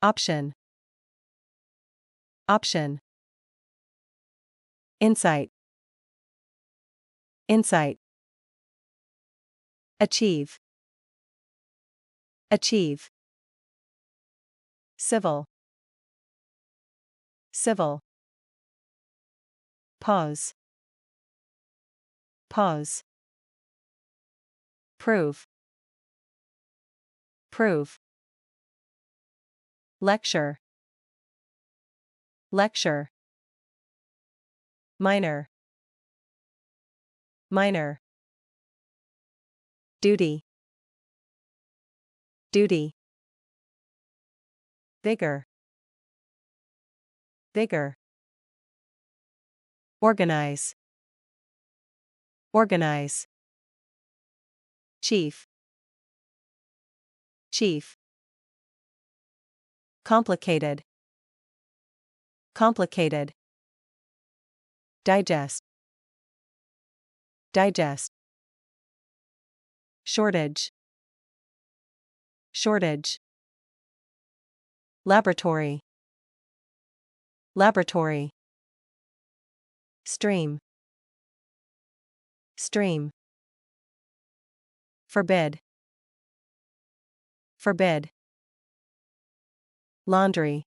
Option. Option. Insight. Insight. Achieve. Achieve. Civil. Civil. Pause. Pause. Prove. Prove. Lecture. Lecture. Minor. Minor. Duty. Duty. Vigor. Vigor. Organize. Organize. Chief. Chief. Complicated. Complicated. Digest. Digest. Shortage. Shortage. Laboratory. Laboratory. Stream. Stream. Forbid. Forbid. Laundry.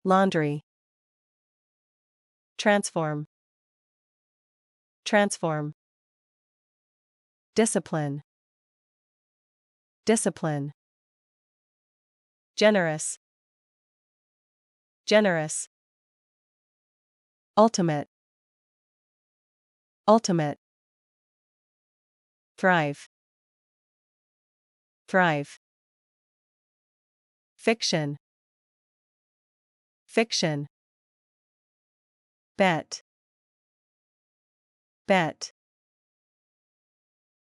Laundry. Transform. Transform. Discipline. Discipline. Generous. Generous. Ultimate. Ultimate. Thrive. Thrive. Fiction. Fiction. Bet. Bet.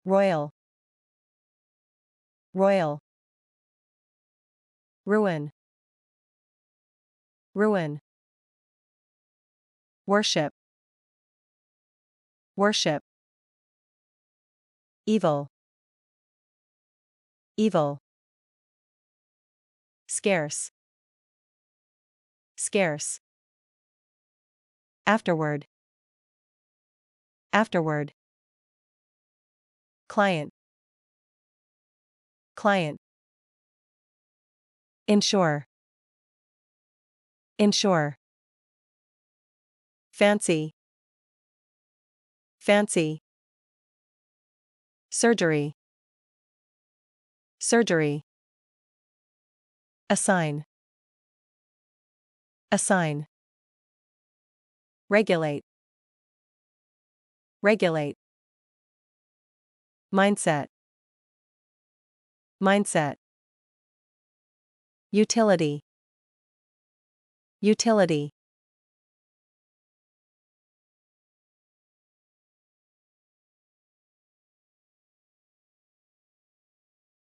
Royal. Royal. Ruin. Ruin. Worship. Worship. Evil. Evil. Scarce. Scarce. Afterward. Afterward. Client. Client. Ensure. Ensure. Fancy. Fancy. Surgery. Surgery. Assign. Assign. Regulate. Regulate. Mindset. Mindset. Utility. Utility.